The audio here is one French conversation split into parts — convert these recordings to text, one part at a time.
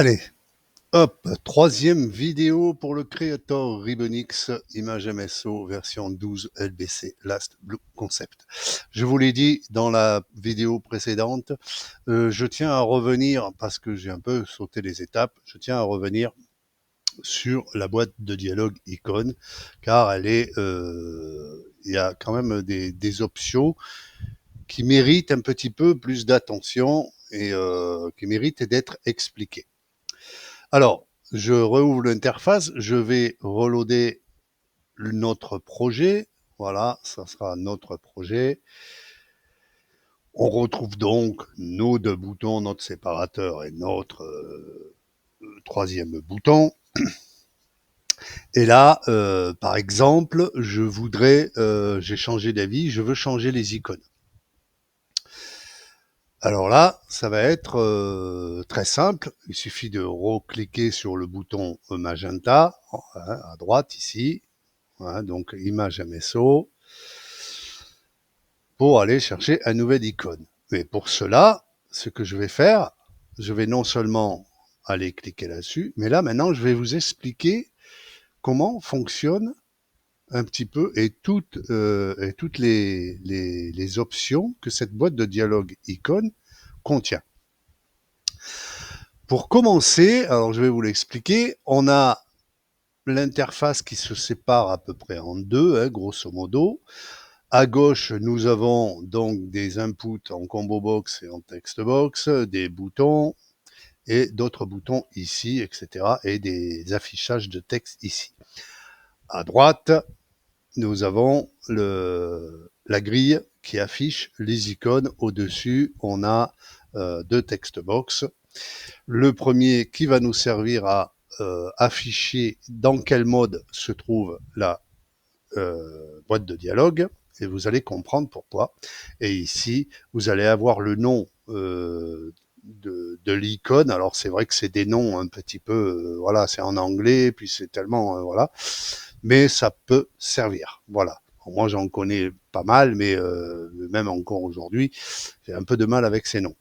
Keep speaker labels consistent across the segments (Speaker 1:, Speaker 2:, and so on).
Speaker 1: Allez, hop, troisième vidéo pour le Creator Ribbonix Image MSO version 12 LBC Last Blue Concept. Je vous l'ai dit dans la vidéo précédente, je tiens à revenir, parce que j'ai un peu sauté les étapes, je tiens à revenir sur la boîte de dialogue icône, car il y a quand même des options qui méritent un petit peu plus d'attention et qui méritent d'être expliquées. Alors, je rouvre l'interface, je vais reloader notre projet. Voilà, ça sera notre projet. On retrouve donc nos deux boutons, notre séparateur et notre troisième bouton. Et là, par exemple, j'ai changé d'avis, je veux changer les icônes. Alors là, ça va être très simple. Il suffit de recliquer sur le bouton magenta à droite ici. Voilà, donc image MSO pour aller chercher un nouvel icône. Mais pour cela, ce que je vais faire, je vais non seulement aller cliquer là-dessus, mais là maintenant je vais vous expliquer comment fonctionne un petit peu et toutes les options que cette boîte de dialogue icône contient. Pour commencer, alors je vais vous l'expliquer, on a l'interface qui se sépare à peu près en deux, grosso modo. À gauche, nous avons donc des inputs en combo box et en text box, des boutons et d'autres boutons ici, etc. et des affichages de texte ici. À droite, nous avons la grille qui affiche les icônes. Au-dessus, on a deux text box. Le premier qui va nous servir à afficher dans quel mode se trouve la boîte de dialogue, et vous allez comprendre pourquoi. Et ici, vous allez avoir le nom de l'icône. Alors c'est vrai que c'est des noms un petit peu, voilà, c'est en anglais, puis c'est tellement, voilà, mais ça peut servir. Voilà. Bon, moi j'en connais pas mal, mais même encore aujourd'hui, j'ai un peu de mal avec ces noms.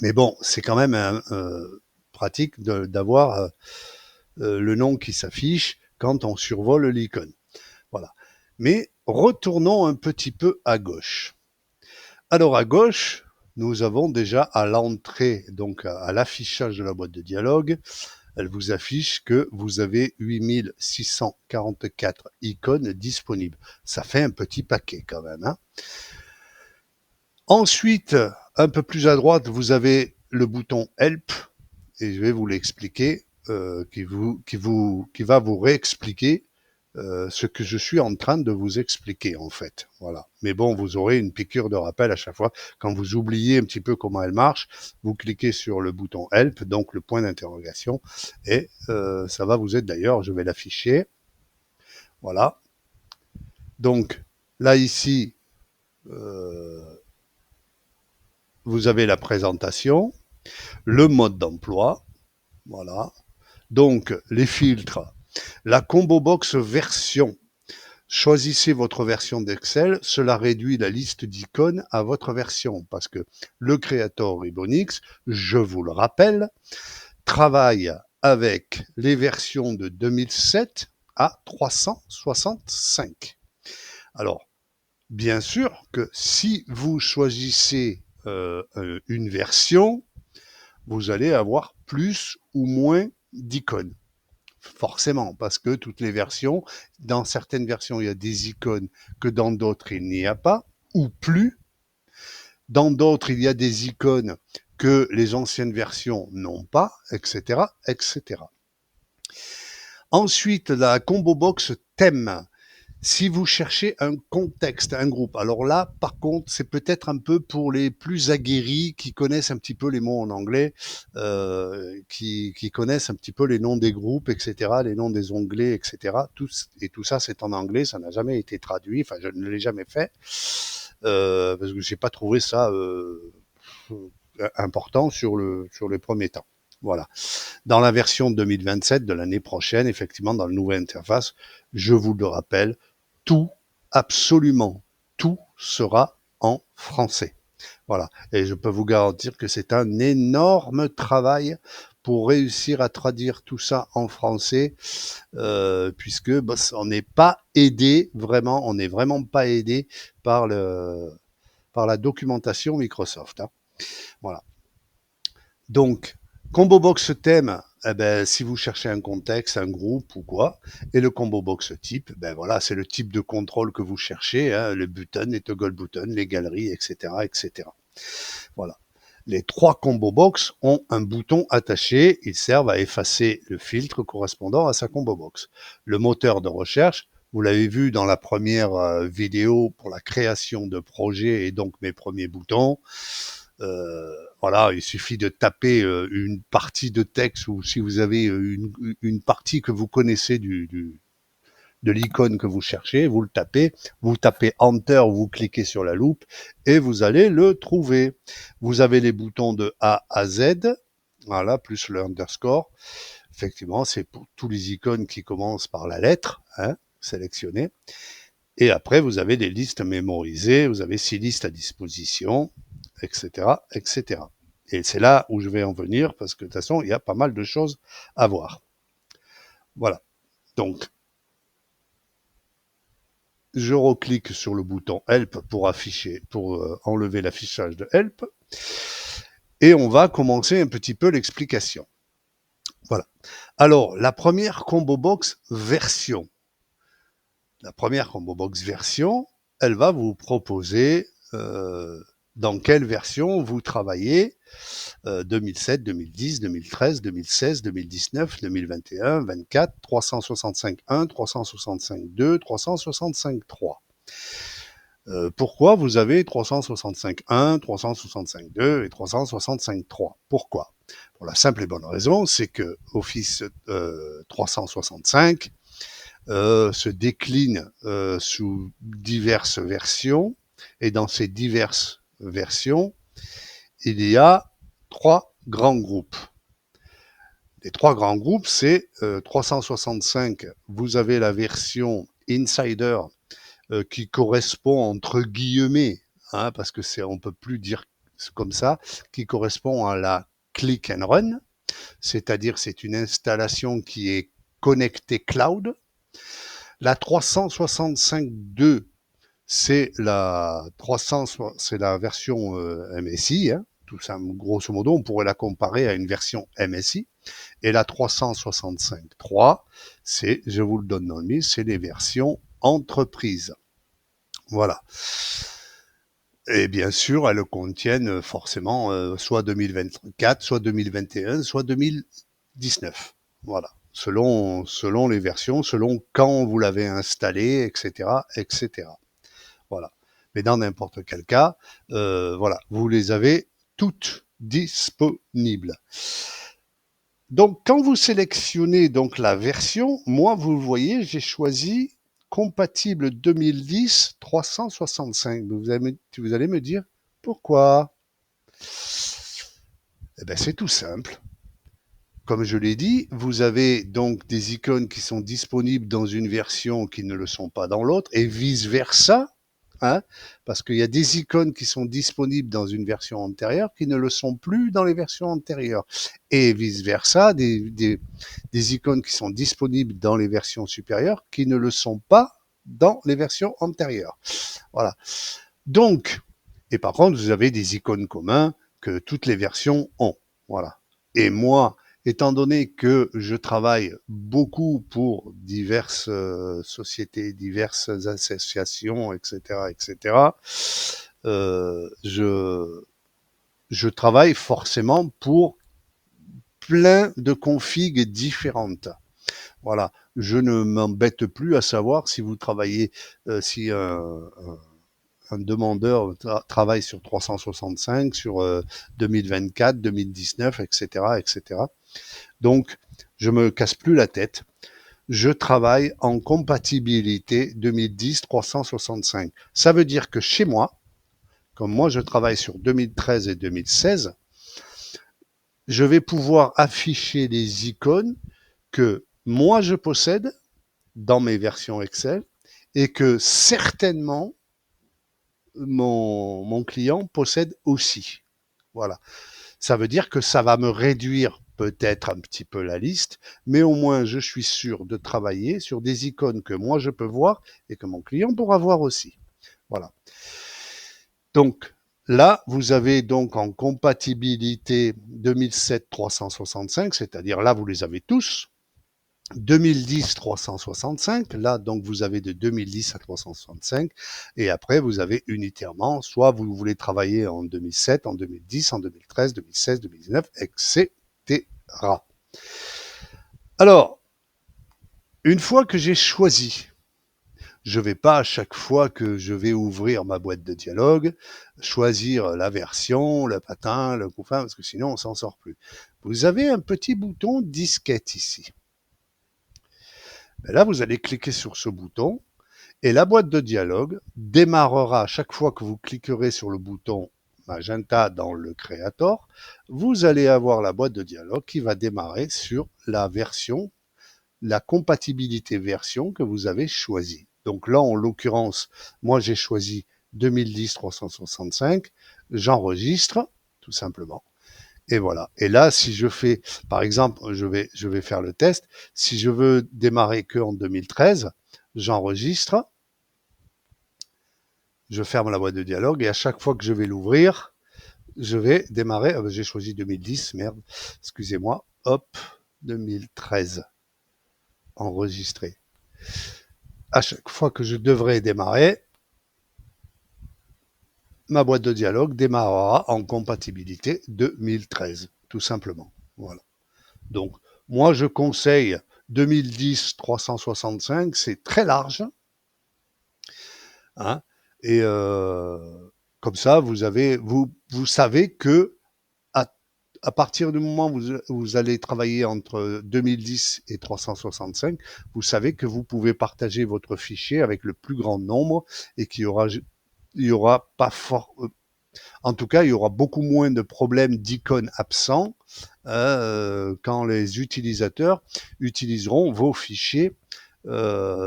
Speaker 1: Mais bon, c'est quand même pratique d'avoir le nom qui s'affiche quand on survole l'icône. Voilà. Mais retournons un petit peu à gauche. Alors à gauche, nous avons déjà à l'entrée, donc à l'affichage de la boîte de dialogue, elle vous affiche que vous avez 8644 icônes disponibles. Ça fait un petit paquet quand même. Hein. Ensuite, un peu plus à droite, vous avez le bouton Help, et je vais vous l'expliquer, qui va vous réexpliquer ce que je suis en train de vous expliquer en fait. Voilà. Mais bon, vous aurez une piqûre de rappel à chaque fois. Quand vous oubliez un petit peu comment elle marche, vous cliquez sur le bouton Help, donc le point d'interrogation, et ça va vous aider d'ailleurs, je vais l'afficher. Voilà. Donc là ici, vous avez la présentation, le mode d'emploi, voilà. Donc les filtres, la combo box version. Choisissez votre version d'Excel, cela réduit la liste d'icônes à votre version parce que le Creator Ribbonix, je vous le rappelle, travaille avec les versions de 2007 à 365. Alors, bien sûr que si vous choisissez une version, vous allez avoir plus ou moins d'icônes. Forcément, parce que toutes les versions, dans certaines versions, il y a des icônes que dans d'autres, il n'y a pas, ou plus. Dans d'autres, il y a des icônes que les anciennes versions n'ont pas, etc., etc. Ensuite, la combo box thème. Si vous cherchez un contexte, un groupe, alors là, par contre, c'est peut-être un peu pour les plus aguerris qui connaissent un petit peu les mots en anglais, qui connaissent un petit peu les noms des groupes, etc., les noms des onglets, etc. Tout ça, c'est en anglais, ça n'a jamais été traduit, enfin, je ne l'ai jamais fait, parce que j'ai pas trouvé ça important sur les premiers temps. Voilà. Dans la version 2027 de l'année prochaine, effectivement, dans la nouvelle interface, je vous le rappelle, tout, absolument tout sera en français. Voilà. Et je peux vous garantir que c'est un énorme travail pour réussir à traduire tout ça en français, puisque on n'est pas aidé, vraiment, on n'est vraiment pas aidé par la documentation Microsoft, hein. Voilà. Donc, combo box thème, eh ben, si vous cherchez un contexte, un groupe ou quoi, et le combo box type, ben voilà, c'est le type de contrôle que vous cherchez, hein, les buttons, les toggle buttons, les galeries, etc., etc. Voilà. Les 3 combo box ont un bouton attaché, ils servent à effacer le filtre correspondant à sa combo box. Le moteur de recherche, vous l'avez vu dans la première vidéo pour la création de projets et donc mes premiers boutons. Voilà, il suffit de taper une partie de texte ou si vous avez une partie que vous connaissez de l'icône que vous cherchez, vous tapez Enter, vous cliquez sur la loupe et vous allez le trouver. Vous avez les boutons de A à Z, voilà, plus le underscore. Effectivement, c'est pour tous les icônes qui commencent par la lettre, hein, sélectionnées. Et après, vous avez des listes mémorisées, vous avez 6 listes à disposition, etc., etc. Et c'est là où je vais en venir, parce que de toute façon, il y a pas mal de choses à voir. Voilà. Donc, je reclique sur le bouton Help pour enlever l'affichage de Help. Et on va commencer un petit peu l'explication. Voilà. Alors, la première combo box version. La première combo box version, elle va vous proposer dans quelle version vous travaillez, 2007, 2010, 2013, 2016, 2019, 2021, 24, 365.1, 365.2, 365.3. Pourquoi vous avez 365.1, 365.2 et 365.3? Pourquoi? Pour la simple et bonne raison, c'est que Office 365 se décline sous diverses versions, et dans ces diverses versions, il y a 3 grands groupes. Les 3 grands groupes, c'est 365, vous avez la version Insider qui correspond entre guillemets, hein, parce que on peut plus dire comme ça, qui correspond à la click and run, c'est-à-dire c'est une installation qui est connectée cloud. La 365.2, c'est la version MSI, hein, tout ça, grosso modo, on pourrait la comparer à une version MSI. Et la 365.3, c'est, je vous le donne dans le mille, c'est les versions entreprise. Voilà. Et bien sûr, elles contiennent forcément soit 2024, soit 2021, soit 2019. Voilà. Selon les versions, selon quand vous l'avez installé, etc., etc. Voilà. Mais dans n'importe quel cas, voilà, vous les avez toutes disponibles. Donc, quand vous sélectionnez donc la version, moi, vous le voyez, j'ai choisi compatible 2010 365. Vous allez me dire pourquoi? Eh bien, c'est tout simple. Comme je l'ai dit, vous avez donc des icônes qui sont disponibles dans une version qui ne le sont pas dans l'autre, et vice-versa, hein, parce qu'il y a des icônes qui sont disponibles dans une version antérieure qui ne le sont plus dans les versions antérieures. Et vice-versa, des icônes qui sont disponibles dans les versions supérieures qui ne le sont pas dans les versions antérieures. Voilà. Donc, et par contre, vous avez des icônes communs que toutes les versions ont. Voilà. Et moi, étant donné que je travaille beaucoup pour diverses sociétés, diverses associations, etc., etc., je travaille forcément pour plein de configs différentes. Voilà, je ne m'embête plus à savoir si vous travaillez, si un demandeur travaille sur 365, sur 2024, 2019, etc., etc. Donc, je me casse plus la tête. Je travaille en compatibilité 2010-365. Ça veut dire que chez moi, comme moi je travaille sur 2013 et 2016, je vais pouvoir afficher les icônes que moi je possède dans mes versions Excel et que certainement mon client possède aussi. Voilà. Ça veut dire que ça va me réduire peut-être un petit peu la liste, mais au moins je suis sûr de travailler sur des icônes que moi je peux voir et que mon client pourra voir aussi. Voilà. Donc là, vous avez donc en compatibilité 2007 365, c'est-à-dire là vous les avez tous. 2010 365, là donc vous avez de 2010 à 365 et après vous avez unitairement, soit vous voulez travailler en 2007, en 2010, en 2013, 2016, 2019, etc. Alors, une fois que j'ai choisi, je ne vais pas à chaque fois que je vais ouvrir ma boîte de dialogue, choisir la version, le patin, le couffin, parce que sinon on s'en sort plus. Vous avez un petit bouton disquette ici. Et là, vous allez cliquer sur ce bouton et la boîte de dialogue démarrera chaque fois que vous cliquerez sur le bouton Magenta dans le Creator. Vous allez avoir la boîte de dialogue qui va démarrer sur la version, la compatibilité version que vous avez choisie. Donc là, en l'occurrence, moi j'ai choisi 2010 365, j'enregistre tout simplement. Et voilà. Et là, si je fais, par exemple, je vais faire le test. Si je veux démarrer que en 2013, j'enregistre, je ferme la boîte de dialogue et à chaque fois que je vais l'ouvrir, je vais démarrer. J'ai choisi 2010, merde, excusez-moi. Hop, 2013, enregistré. À chaque fois que je devrais démarrer, ma boîte de dialogue démarrera en compatibilité 2013, tout simplement. Voilà. Donc, moi, je conseille 2010 365, c'est très large. Hein, et comme ça, vous savez que à partir du moment où vous allez travailler entre 2010 et 365, vous savez que vous pouvez partager votre fichier avec le plus grand nombre et qu'il y aura pas fort, en tout cas, il y aura beaucoup moins de problèmes d'icônes absents quand les utilisateurs utiliseront vos fichiers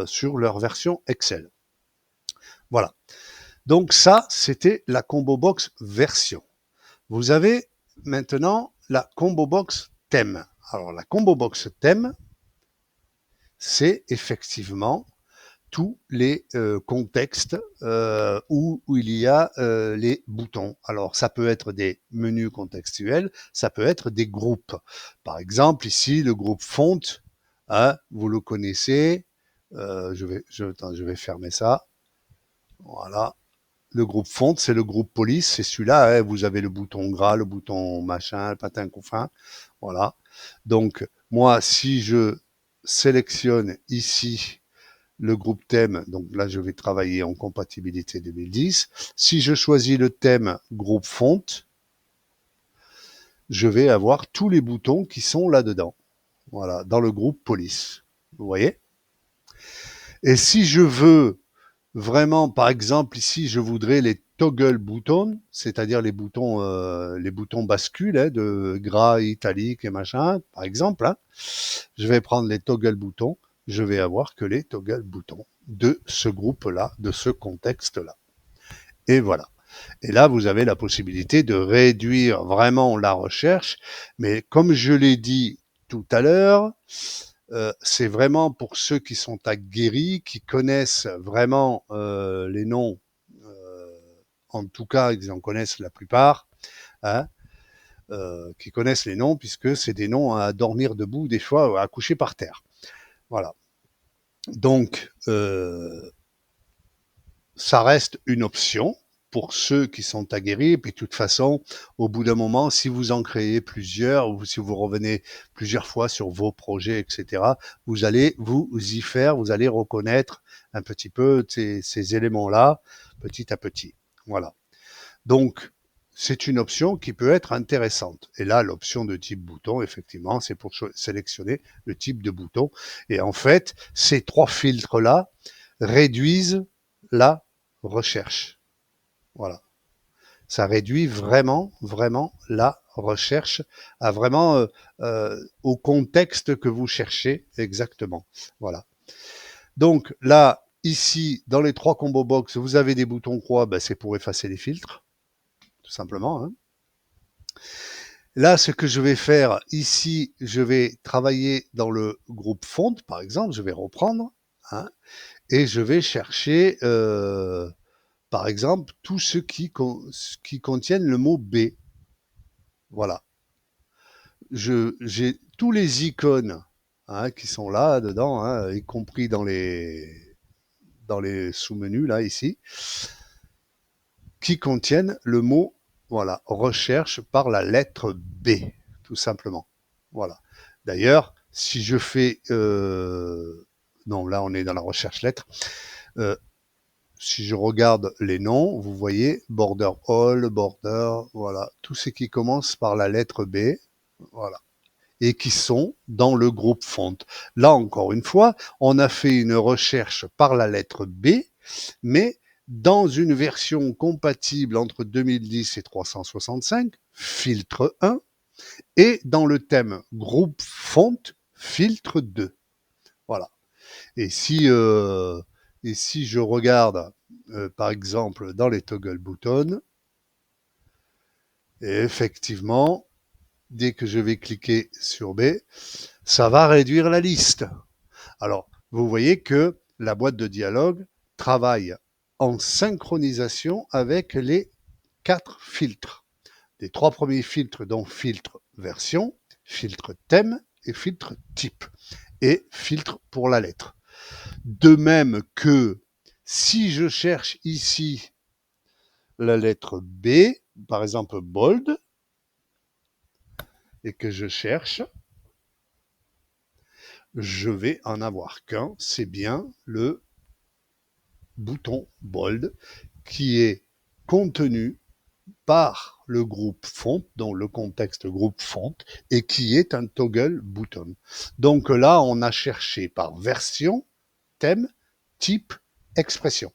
Speaker 1: sur leur version Excel. Voilà. Donc ça, c'était la combo box version. Vous avez maintenant la combo box thème. Alors la combo box thème, c'est effectivement tous les contextes où il y a les boutons. Alors ça peut être des menus contextuels, ça peut être des groupes. Par exemple ici le groupe font, hein, vous le connaissez. Je vais fermer ça. Voilà. Le groupe font, c'est le groupe police, c'est celui-là. Hein, vous avez le bouton gras, le bouton machin, le patin couffin. Voilà. Donc moi, si je sélectionne ici le groupe thème, donc là je vais travailler en compatibilité 2010. Si je choisis le thème groupe font, je vais avoir tous les boutons qui sont là-dedans. Voilà, dans le groupe police. Vous voyez? Et si je veux vraiment, par exemple, ici, je voudrais les toggle boutons, c'est-à-dire les boutons bascule hein, de gras, italique et machin, par exemple. Hein. Je vais prendre les toggle boutons. Je vais avoir que les toggle boutons de ce groupe-là, de ce contexte-là. Et voilà. Et là, vous avez la possibilité de réduire vraiment la recherche. Mais comme je l'ai dit tout à l'heure, c'est vraiment pour ceux qui sont aguerris, qui connaissent vraiment les noms, en tout cas, ils en connaissent la plupart, hein, qui connaissent les noms, puisque c'est des noms à dormir debout, des fois à coucher par terre. Voilà. Donc, ça reste une option pour ceux qui sont aguerris. Et puis, de toute façon, au bout d'un moment, si vous en créez plusieurs, ou si vous revenez plusieurs fois sur vos projets, etc., vous allez vous y faire, vous allez reconnaître un petit peu ces éléments-là, petit à petit. Voilà. Donc, c'est une option qui peut être intéressante. Et là, l'option de type bouton, effectivement, c'est pour sélectionner le type de bouton. Et en fait, ces trois filtres-là réduisent la recherche. Voilà. Ça réduit vraiment, vraiment la recherche à vraiment au contexte que vous cherchez exactement. Voilà. Donc là, ici, dans les trois combo box, vous avez des boutons croix, ben, c'est pour effacer les filtres, tout simplement. Hein. Là, ce que je vais faire ici, je vais travailler dans le groupe font, par exemple, je vais reprendre, hein, et je vais chercher, par exemple, tous ceux qui contiennent le mot B. Voilà. J'ai tous les icônes, hein, qui sont là dedans, hein, y compris dans les sous-menus là ici, qui contiennent le mot, voilà, recherche par la lettre B, tout simplement. Voilà. D'ailleurs, si je fais, non, là on est dans la recherche lettre. Euh, si je regarde les noms, vous voyez border all, border, voilà, tout ce qui commence par la lettre B, voilà, et qui sont dans le groupe font. Là encore une fois, on a fait une recherche par la lettre B, mais dans une version compatible entre 2010 et 365, filtre 1, et dans le thème groupe font, filtre 2. Voilà. Et si, euh, et si je regarde, par exemple, dans les toggle buttons, et effectivement, dès que je vais cliquer sur B, ça va réduire la liste. Alors, vous voyez que la boîte de dialogue travaille en synchronisation avec les 4 filtres. Les 3 premiers filtres, dont filtre version, filtre thème et filtre type, et filtre pour la lettre. De même que si je cherche ici la lettre B, par exemple bold, et que je cherche, je vais en avoir qu'un, c'est bien le bouton bold qui est contenu par le groupe font, dans le contexte groupe font, et qui est un toggle button. Donc là, on a cherché par version, thème, type, expression.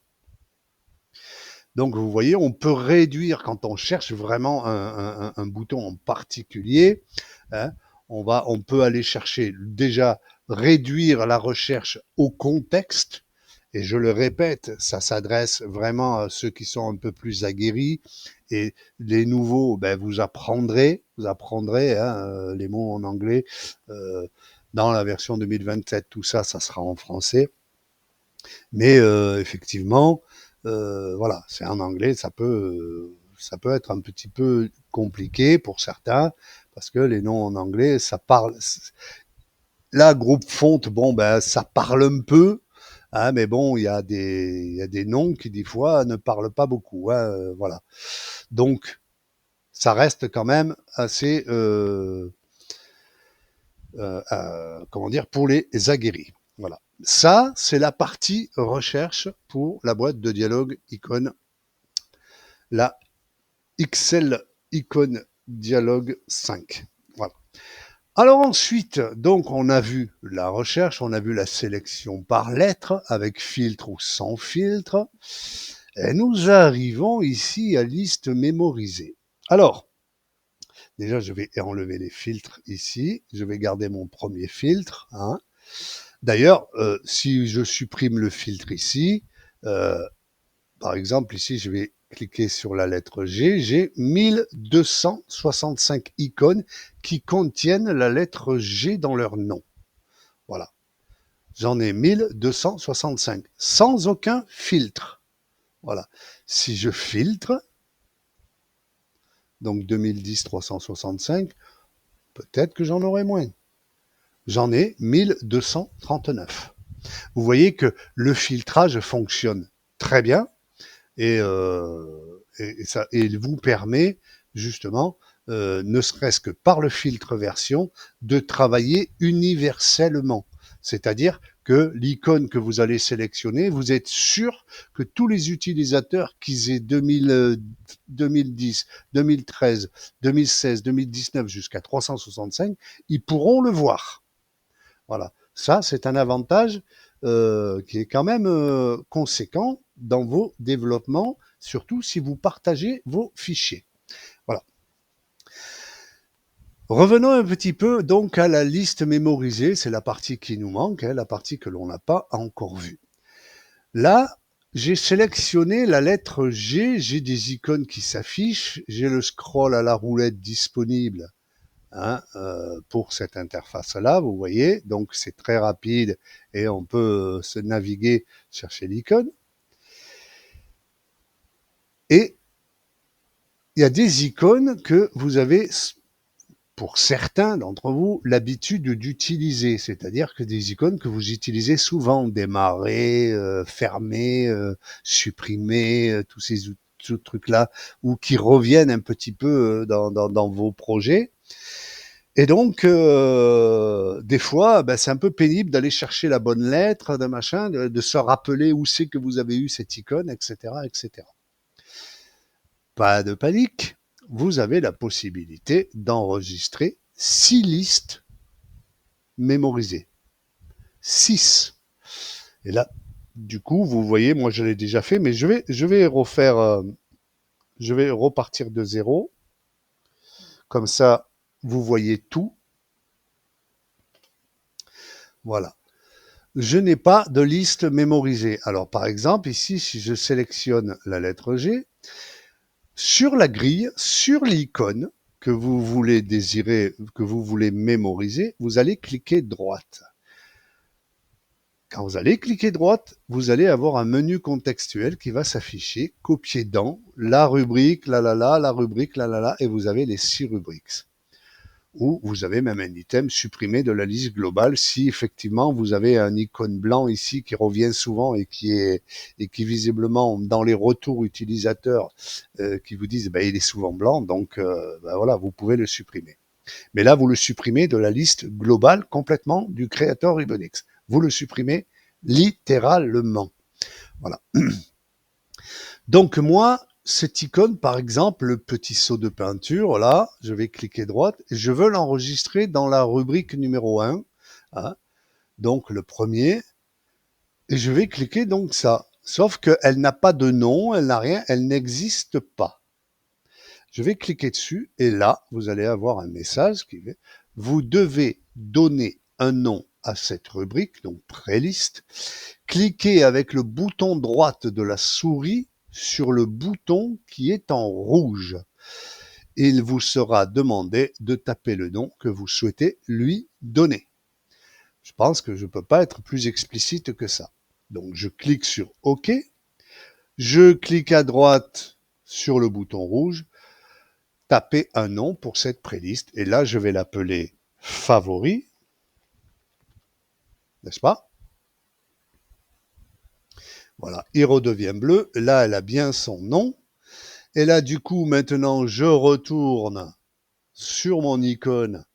Speaker 1: Donc vous voyez, on peut réduire quand on cherche vraiment un bouton en particulier, hein, on peut aller chercher déjà réduire la recherche au contexte. Et je le répète, ça s'adresse vraiment à ceux qui sont un peu plus aguerris. Et les nouveaux, ben, vous apprendrez hein, les mots en anglais. Dans la version 2027, tout ça, ça sera en français. Mais effectivement, voilà, c'est en anglais, ça peut être un petit peu compliqué pour certains, parce que les noms en anglais, ça parle. Là, groupe font, bon, ben, ça parle un peu, hein, mais bon, il y a des noms qui, des fois, ne parlent pas beaucoup. Hein, voilà. Donc, ça reste quand même assez, comment dire, pour les aguerris. Voilà. Ça, c'est la partie recherche pour la boîte de dialogue icône, la XL icône dialogue 5. Voilà. Alors ensuite, donc on a vu la recherche, on a vu la sélection par lettre avec filtre ou sans filtre. Et nous arrivons ici à liste mémorisée. Alors, déjà je vais enlever les filtres ici. Je vais garder mon premier filtre. Hein. D'ailleurs, si je supprime le filtre ici, euh, par exemple, ici, je vais cliquer sur la lettre G. J'ai 1265 icônes qui contiennent la lettre G dans leur nom. Voilà. J'en ai 1265 sans aucun filtre. Voilà. Si je filtre, donc 2010 365, peut-être que j'en aurai moins. J'en ai 1239. Vous voyez que le filtrage fonctionne très bien et, et il vous permet justement, ne serait-ce que par le filtre version, de travailler universellement. C'est-à-dire que l'icône que vous allez sélectionner, vous êtes sûr que tous les utilisateurs, qu'ils aient 2010, 2013, 2016, 2019 jusqu'à 365, ils pourront le voir. Voilà. Ça, c'est un avantage qui est quand même conséquent dans vos développements, surtout si vous partagez vos fichiers. Voilà. Revenons un petit peu donc à la liste mémorisée, c'est la partie qui nous manque, hein, la partie que l'on n'a pas encore vue. Là, j'ai sélectionné la lettre G, j'ai des icônes qui s'affichent, j'ai le scroll à la roulette disponible hein, pour cette interface-là, vous voyez. Donc c'est très rapide et on peut se naviguer, chercher l'icône. Et il y a des icônes que vous avez, pour certains d'entre vous, l'habitude d'utiliser, c'est-à-dire que des icônes que vous utilisez souvent, démarrer, fermer, supprimer, tous ces trucs-là, ou qui reviennent un petit peu dans vos projets. Et donc, des fois, ben, c'est un peu pénible d'aller chercher la bonne lettre, de machin, de se rappeler où c'est que vous avez eu cette icône, etc., etc. Pas de panique, vous avez la possibilité d'enregistrer 6 listes mémorisées. 6. Et là, du coup, vous voyez, moi je l'ai déjà fait, mais je vais refaire, je vais repartir de zéro. Comme ça, vous voyez tout. Voilà. Je n'ai pas de liste mémorisée. Alors, par exemple, ici, si je sélectionne la lettre G, sur la grille, sur l'icône que vous voulez désirer, que vous voulez mémoriser, vous allez cliquer droite. Quand vous allez cliquer droite, vous allez avoir un menu contextuel qui va s'afficher, copier dans la rubrique, la rubrique, et vous avez les 6 rubriques. Ou vous avez même un item supprimé de la liste globale si effectivement vous avez un icône blanc ici qui revient souvent et qui visiblement dans les retours utilisateurs qui vous disent il est souvent blanc, donc voilà, vous pouvez le supprimer. Mais là, vous le supprimez de la liste globale complètement du créateur Ribbonix. Vous le supprimez littéralement. Voilà. Donc moi, cette icône, par exemple, le petit seau de peinture, là, je vais cliquer droite, et je veux l'enregistrer dans la rubrique numéro 1, hein, donc le premier, et je vais cliquer donc ça. Sauf qu'elle n'a pas de nom, elle n'a rien, elle n'existe pas. Je vais cliquer dessus, et là, vous allez avoir un message qui dit « Vous devez donner un nom à cette rubrique, donc préliste. Cliquez avec le bouton droite de la souris sur le bouton qui est en rouge. Il vous sera demandé de taper le nom que vous souhaitez lui donner. » Je pense que je ne peux pas être plus explicite que ça. Donc je clique sur OK. Je clique à droite sur le bouton rouge. Taper un nom pour cette playlist. Et là, je vais l'appeler favori. N'est-ce pas? Voilà, il redevient bleu. Là, elle a bien son nom. Et là, du coup, maintenant, je retourne sur mon icône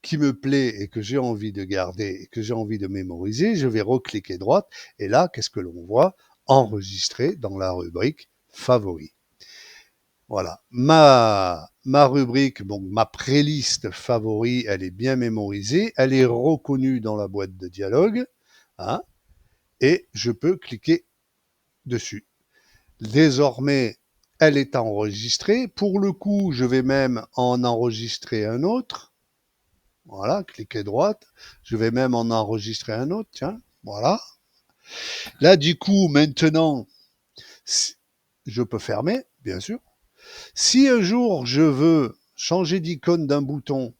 Speaker 1: qui me plaît et que j'ai envie de garder et que j'ai envie de mémoriser. Je vais recliquer droite. Et là, qu'est-ce que l'on voit? Enregistré dans la rubrique favoris. Voilà, ma rubrique, donc ma playlist favori, elle est bien mémorisée, elle est reconnue dans la boîte de dialogue, hein, et je peux cliquer dessus. Désormais, elle est enregistrée. Pour le coup, je vais même en enregistrer un autre. Voilà, cliquez droite. Je vais même en enregistrer un autre, tiens, voilà. Là, du coup, maintenant, je peux fermer, bien sûr. Si un jour je veux changer d'icône d'un bouton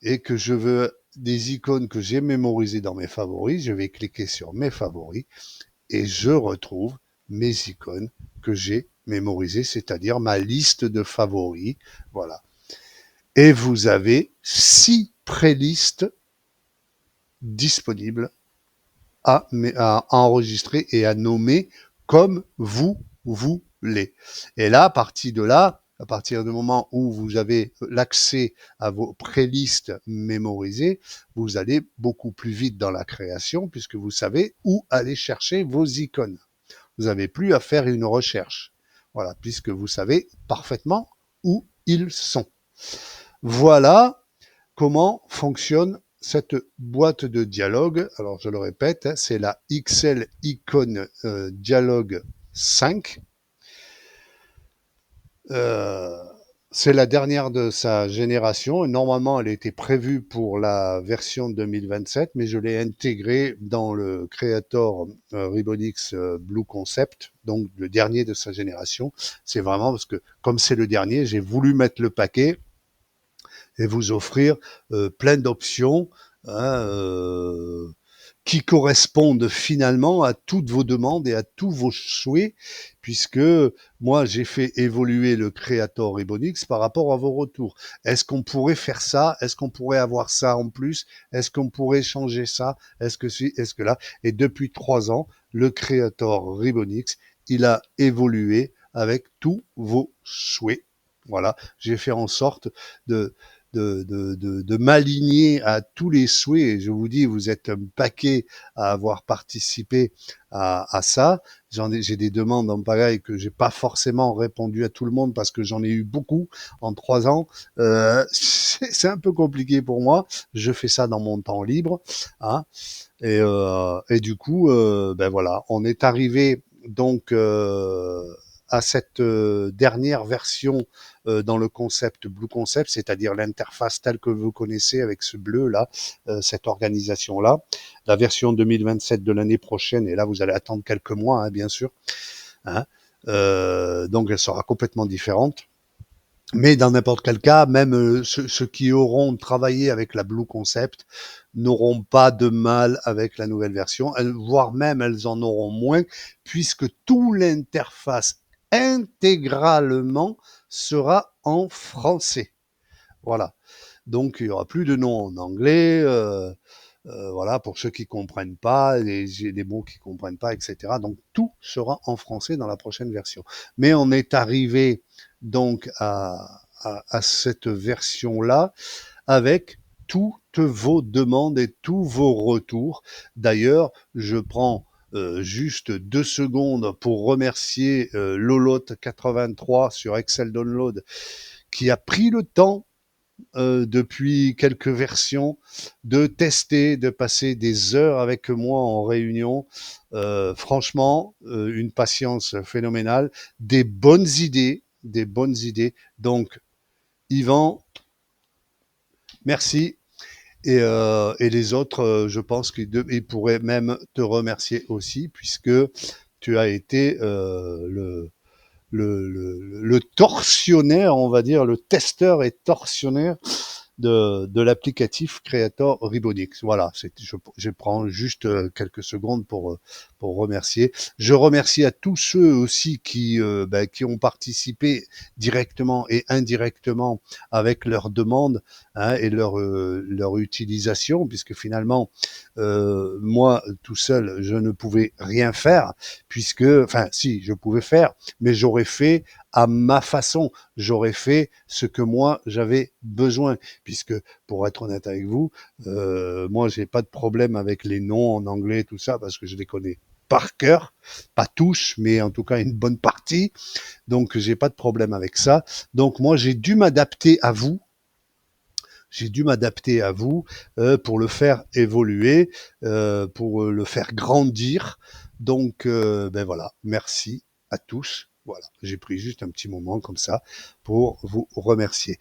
Speaker 1: et que je veux des icônes que j'ai mémorisées dans mes favoris, je vais cliquer sur mes favoris et je retrouve mes icônes que j'ai mémorisées, c'est-à-dire ma liste de favoris. Voilà. Et vous avez 6 playlists disponibles à enregistrer et à nommer comme vous voulez. Et là, à partir du moment où vous avez l'accès à vos playlists mémorisées, vous allez beaucoup plus vite dans la création puisque vous savez où aller chercher vos icônes. Vous n'avez plus à faire une recherche. Voilà, puisque vous savez parfaitement où ils sont. Voilà comment fonctionne cette boîte de dialogue. Alors je le répète, hein, c'est la XL Icon Dialogue 5. C'est la dernière de sa génération. Normalement, elle était prévue pour la version 2027, mais je l'ai intégrée dans le Creator Ribbonix Blue Concept, donc le dernier de sa génération. C'est vraiment parce que, comme c'est le dernier, j'ai voulu mettre le paquet. et vous offrir plein d'options, hein, qui correspondent finalement à toutes vos demandes et à tous vos souhaits, puisque moi j'ai fait évoluer le Creator Ribbonix par rapport à vos retours. Est-ce qu'on pourrait faire ça? Est-ce qu'on pourrait avoir ça en plus? Est-ce qu'on pourrait changer ça? Est-ce que si? Est-ce que là? Et depuis 3 ans, le Creator Ribbonix, il a évolué avec tous vos souhaits. Voilà, j'ai fait en sorte de de m'aligner à tous les souhaits. Et je vous dis, vous êtes un paquet à avoir participé à ça. J'ai des demandes en pagaille que j'ai pas forcément répondu à tout le monde parce que j'en ai eu beaucoup en 3 ans. C'est un peu compliqué pour moi. Je fais ça dans mon temps libre, hein. Et du coup, ben voilà, on est arrivé donc à cette dernière version dans le concept Blue Concept, c'est-à-dire l'interface telle que vous connaissez avec ce bleu là, cette organisation là. La version 2027 de l'année prochaine, et là vous allez attendre quelques mois, hein, bien sûr, hein. Donc elle sera complètement différente. Mais dans n'importe quel cas, même ceux qui auront travaillé avec la Blue Concept n'auront pas de mal avec la nouvelle version, voire même elles en auront moins, puisque tout l'interface intégralement sera en français. Voilà. Donc il y aura plus de noms en anglais. Voilà, pour ceux qui comprennent pas, des mots qui comprennent pas, etc. Donc tout sera en français dans la prochaine version. Mais on est arrivé donc à cette version-là avec toutes vos demandes et tous vos retours. D'ailleurs, je prends juste 2 secondes pour remercier Lolotte83 sur Excel Download qui a pris le temps depuis quelques versions, de tester, de passer des heures avec moi en réunion. Franchement, une patience phénoménale, des bonnes idées, des bonnes idées. Donc, Yvan, merci. Et les autres, je pense qu'ils pourraient même te remercier aussi, puisque tu as été le tortionnaire, on va dire, le testeur et tortionnaire de l'applicatif Creator Ribbonix. Voilà, je prends juste quelques secondes pour remercier. Je remercie à tous ceux aussi qui ont participé directement et indirectement avec leurs demandes, hein, et leur utilisation, puisque finalement, moi, tout seul, je ne pouvais rien faire, puisque, enfin, si, je pouvais faire, mais j'aurais fait à ma façon. J'aurais fait ce que moi j'avais besoin, puisque pour être honnête avec vous, moi j'ai pas de problème avec les noms en anglais, tout ça, parce que je les connais par cœur, pas tous, mais en tout cas une bonne partie. Donc j'ai pas de problème avec ça. Donc moi j'ai dû m'adapter à vous. J'ai dû m'adapter à vous pour le faire évoluer, pour le faire grandir. Donc, ben voilà, merci à tous. Voilà, j'ai pris juste un petit moment comme ça pour vous remercier.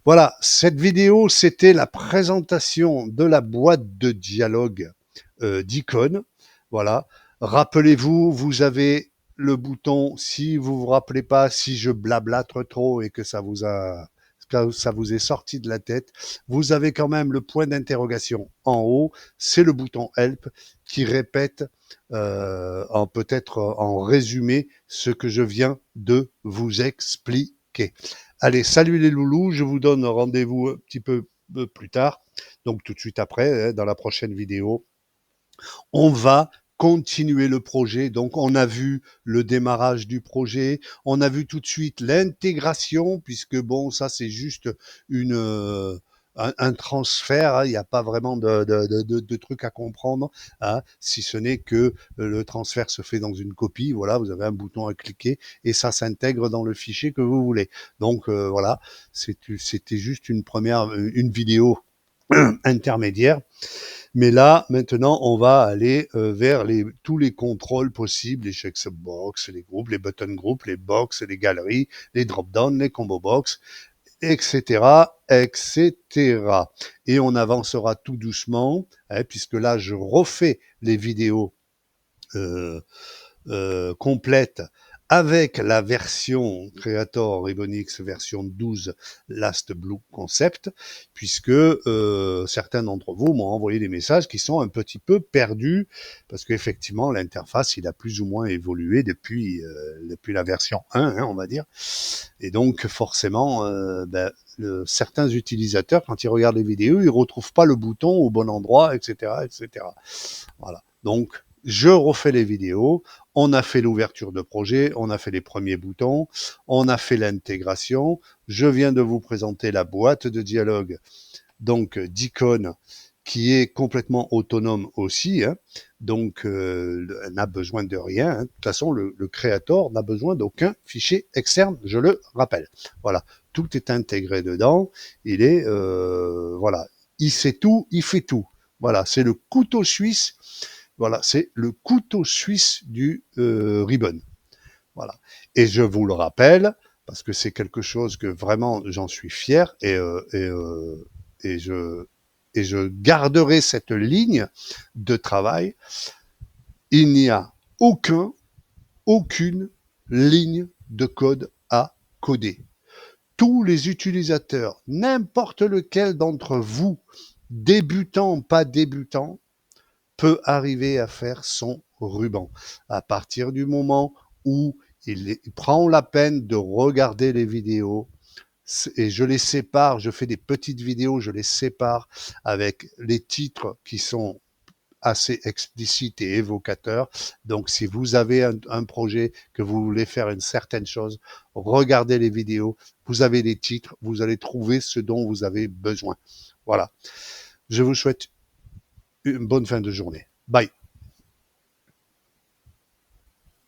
Speaker 1: Voilà, cette vidéo, c'était la présentation de la boîte de dialogue d'Icon. Voilà, rappelez-vous, vous avez le bouton, si vous vous rappelez pas, si je blablatre trop et que ça vous est sorti de la tête, vous avez quand même le point d'interrogation en haut, c'est le bouton Help qui répète peut-être en résumé ce que je viens de vous expliquer. Allez, salut les loulous, je vous donne rendez-vous un petit peu plus tard, donc tout de suite après, hein, dans la prochaine vidéo. On va continuer le projet. Donc, on a vu le démarrage du projet, on a vu tout de suite l'intégration, puisque bon, ça c'est juste un transfert, hein. Il n'y a pas vraiment de truc à comprendre, hein, si ce n'est que le transfert se fait dans une copie. Voilà, vous avez un bouton à cliquer et ça s'intègre dans le fichier que vous voulez. Donc voilà, c'était juste une vidéo intermédiaire. Mais là, maintenant, on va aller vers tous les contrôles possibles, les checkbox, les groupes, les button groups, les box, les galeries, les drop-down, les combo box, etc., etc. Et on avancera tout doucement, hein, puisque là, je refais les vidéos complètes avec la version Creator Ribbonix version 12 Last Blue Concept, puisque certains d'entre vous m'ont envoyé des messages qui sont un petit peu perdus, parce qu'effectivement l'interface il a plus ou moins évolué depuis la version 1, hein, on va dire, et donc forcément certains utilisateurs quand ils regardent les vidéos ils retrouvent pas le bouton au bon endroit, etc., etc. Voilà. Donc je refais les vidéos, on a fait l'ouverture de projet, on a fait les premiers boutons, on a fait l'intégration, je viens de vous présenter la boîte de dialogue, donc d'icônes, qui est complètement autonome aussi, hein. Donc elle n'a besoin de rien, hein. De toute façon le créateur n'a besoin d'aucun fichier externe, je le rappelle. Voilà, tout est intégré dedans, il est, voilà, il sait tout, il fait tout. Voilà, c'est le couteau suisse. Voilà, c'est le couteau suisse du ribbon. Voilà. Et je vous le rappelle, parce que c'est quelque chose que vraiment j'en suis fier et je garderai cette ligne de travail. Il n'y a aucune ligne de code à coder. Tous les utilisateurs, n'importe lequel d'entre vous, débutant, pas débutant, peut arriver à faire son ruban. À partir du moment où il prend la peine de regarder les vidéos, et je les sépare, je fais des petites vidéos, je les sépare avec les titres qui sont assez explicites et évocateurs. Donc, si vous avez un projet, que vous voulez faire une certaine chose, regardez les vidéos, vous avez les titres, vous allez trouver ce dont vous avez besoin. Voilà. Je vous souhaite une bonne fin de journée. Bye.